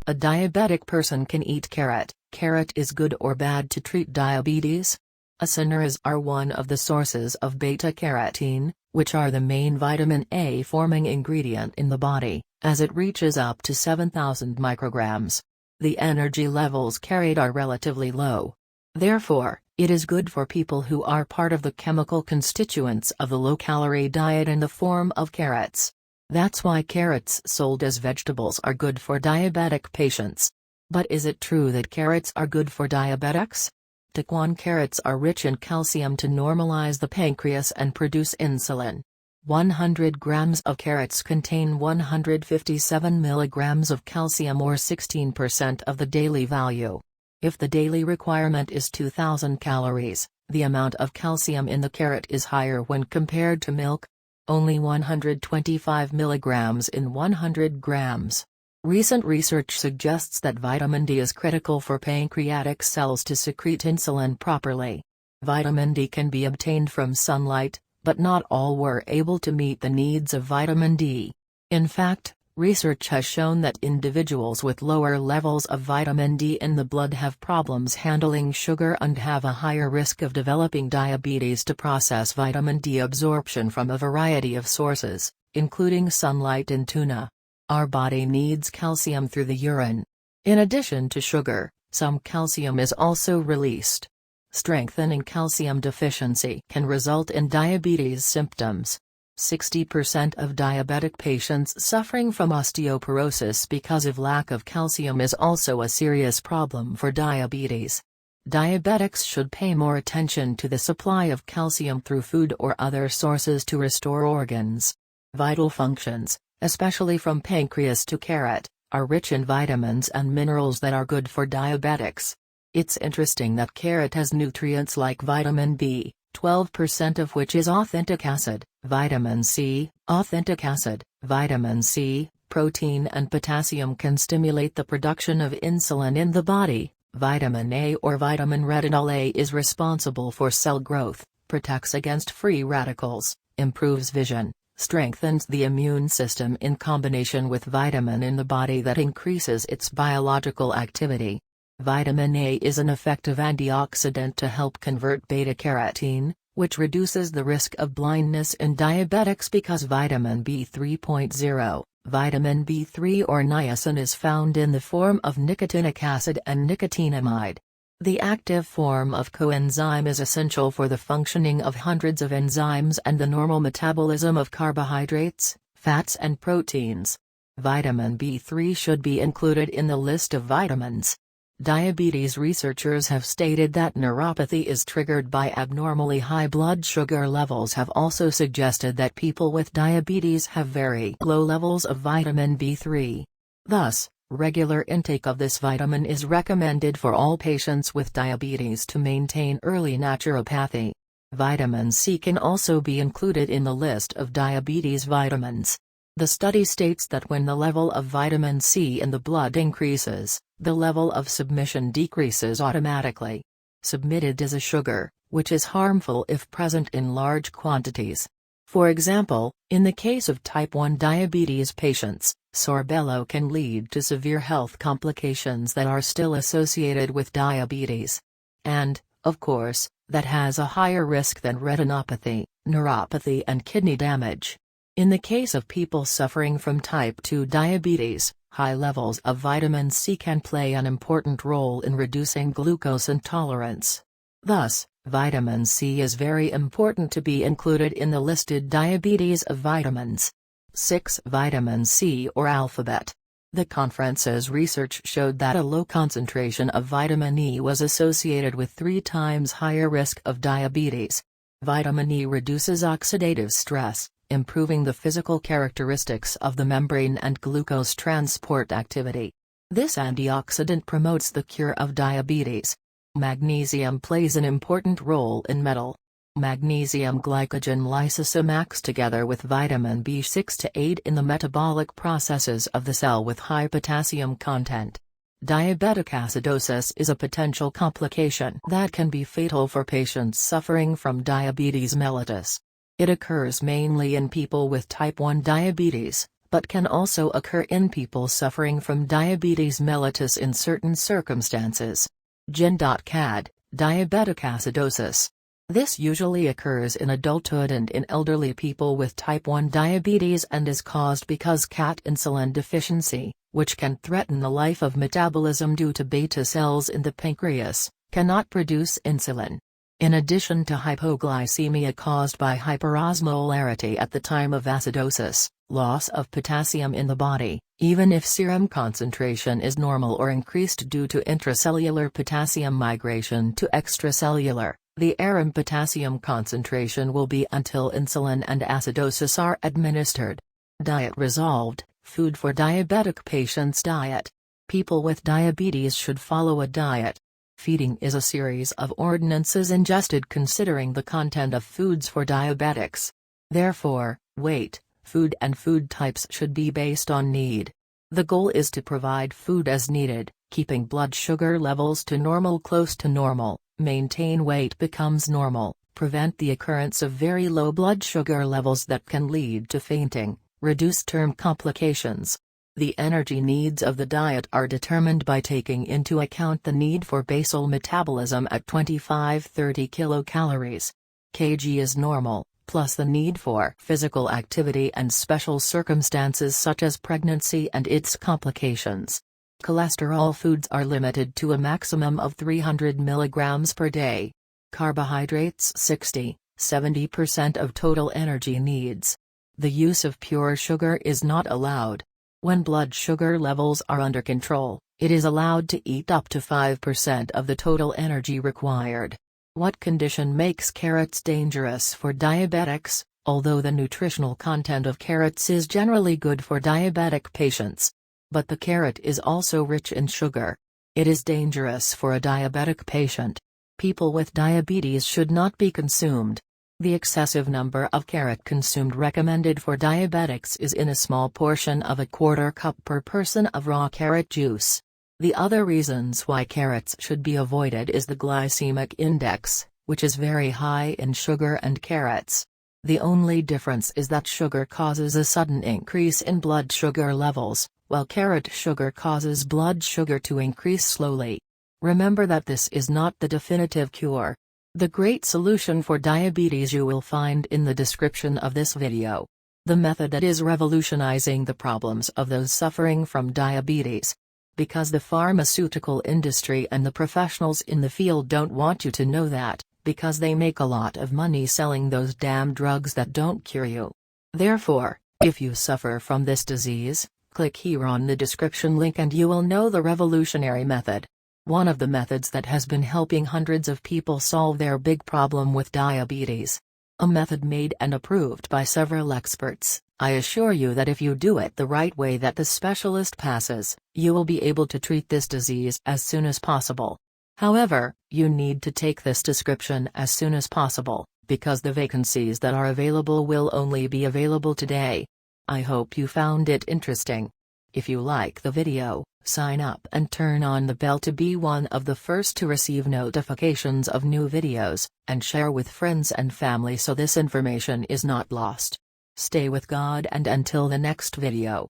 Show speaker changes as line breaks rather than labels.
A diabetic person can eat carrot. Carrot is good or bad to treat diabetes? Ascenouras are one of the sources of beta-carotene, which are the main vitamin A forming ingredient in the body, as it reaches up to 7,000 micrograms. The energy levels carried are relatively low. Therefore, it is good for people who are part of the chemical constituents of the low-calorie diet in the form of carrots. That's why carrots sold as vegetables are good for diabetic patients. But is it true that carrots are good for diabetics? Dequan carrots are rich in calcium to normalize the pancreas and produce insulin. 100 grams of carrots contain 157 milligrams of calcium, or 16% of the daily value. If the daily requirement is 2,000 calories, the amount of calcium in the carrot is higher when compared to milk. Only 125 milligrams in 100 grams. Recent research suggests that vitamin D is critical for pancreatic cells to secrete insulin properly. Vitamin D can be obtained from sunlight, but not all were able to meet the needs of vitamin D. In fact, research has shown that individuals with lower levels of vitamin D in the blood have problems handling sugar and have a higher risk of developing diabetes. To process vitamin D absorption from a variety of sources, including sunlight and tuna. Our body needs calcium through the urine. In addition to sugar, some calcium is also released. Strengthening calcium deficiency can result in diabetes symptoms. 60% of diabetic patients suffering from osteoporosis because of lack of calcium is also a serious problem for diabetes. Diabetics should pay more attention to the supply of calcium through food or other sources to restore organs. Vital functions, especially from pancreas to carrot, are rich in vitamins and minerals that are good for diabetics. It's interesting that carrot has nutrients like vitamin B, 12% of which is authentic acid, vitamin C, authentic acid, vitamin C, protein and potassium can stimulate the production of insulin in the body. Vitamin A or vitamin retinol A is responsible for cell growth, protects against free radicals, improves vision, strengthens the immune system in combination with vitamin in the body that increases its biological activity. Vitamin A is an effective antioxidant to help convert beta-carotene, which reduces the risk of blindness in diabetics because vitamin B3.0, vitamin B3 or niacin is found in the form of nicotinic acid and nicotinamide. The active form of coenzyme is essential for the functioning of hundreds of enzymes and the normal metabolism of carbohydrates, fats and proteins. Vitamin B3 should be included in the list of vitamins. Diabetes researchers have stated that neuropathy is triggered by abnormally high blood sugar levels, have also suggested that people with diabetes have very low levels of vitamin B3. Thus, regular intake of this vitamin is recommended for all patients with diabetes to maintain early naturopathy. Vitamin C can also be included in the list of diabetes vitamins. The study states that when the level of vitamin C in the blood increases, the level of submission decreases automatically. Submitted is a sugar, which is harmful if present in large quantities. For example, in the case of type 1 diabetes patients, sorbello can lead to severe health complications that are still associated with diabetes. And, of course, that has a higher risk than retinopathy, neuropathy and kidney damage. In the case of people suffering from type 2 diabetes, high levels of vitamin C can play an important role in reducing glucose intolerance. Thus, vitamin C is very important to be included in the listed diabetes of vitamins. 6. Vitamin C or alphabet. The conference's research showed that a low concentration of vitamin E was associated with 3 times higher risk of diabetes. Vitamin E reduces oxidative stress, improving the physical characteristics of the membrane and glucose transport activity. This antioxidant promotes the cure of diabetes. Magnesium plays an important role in metal. Magnesium glycogen lysosome acts together with vitamin B6 to aid in the metabolic processes of the cell with high potassium content. Diabetic acidosis is a potential complication that can be fatal for patients suffering from diabetes mellitus. It occurs mainly in people with type 1 diabetes, but can also occur in people suffering from diabetes mellitus in certain circumstances. Gen.cad, diabetic acidosis. This usually occurs in adulthood and in elderly people with type 1 diabetes and is caused because CAT insulin deficiency, which can threaten the life of metabolism due to beta cells in the pancreas, cannot produce insulin. In addition to hypoglycemia caused by hyperosmolarity at the time of acidosis, loss of potassium in the body, even if serum concentration is normal or increased due to intracellular potassium migration to extracellular, the serum potassium concentration will be until insulin and acidosis are administered. Diet resolved, food for diabetic patients. Diet. People with diabetes should follow a diet. Feeding is a series of ordinances ingested considering the content of foods for diabetics. Therefore, weight, food and food types should be based on need. The goal is to provide food as needed, keeping blood sugar levels to normal, close to normal, maintain weight becomes normal, prevent the occurrence of very low blood sugar levels that can lead to fainting, reduce term complications. The energy needs of the diet are determined by taking into account the need for basal metabolism at 25-30 kilocalories. kg is normal, plus the need for physical activity and special circumstances such as pregnancy and its complications. Cholesterol foods are limited to a maximum of 300 milligrams per day. Carbohydrates 60-70% of total energy needs. The use of pure sugar is not allowed. When blood sugar levels are under control, it is allowed to eat up to 5% of the total energy required. What condition makes carrots dangerous for diabetics? Although the nutritional content of carrots is generally good for diabetic patients, but the carrot is also rich in sugar. It is dangerous for a diabetic patient. People with diabetes should not be consumed. The excessive number of carrot consumed recommended for diabetics is in a small portion of a quarter cup per person of raw carrot juice. The other reasons why carrots should be avoided is the glycemic index, which is very high in sugar and carrots. The only difference is that sugar causes a sudden increase in blood sugar levels, while carrot sugar causes blood sugar to increase slowly. Remember that this is not the definitive cure. The great solution for diabetes you will find in the description of this video. The method that is revolutionizing the problems of those suffering from diabetes. Because the pharmaceutical industry and the professionals in the field don't want you to know that, because they make a lot of money selling those damn drugs that don't cure you. Therefore, if you suffer from this disease, click here on the description link and you will know the revolutionary method. One of the methods that has been helping hundreds of people solve their big problem with diabetes. A method made and approved by several experts. I assure you that if you do it the right way that the specialist passes, you will be able to treat this disease as soon as possible. However, you need to take this description as soon as possible, because the vacancies that are available will only be available today. I hope you found it interesting. If you like the video, sign up and turn on the bell to be one of the first to receive notifications of new videos, and share with friends and family so this information is not lost. Stay with God and until the next video.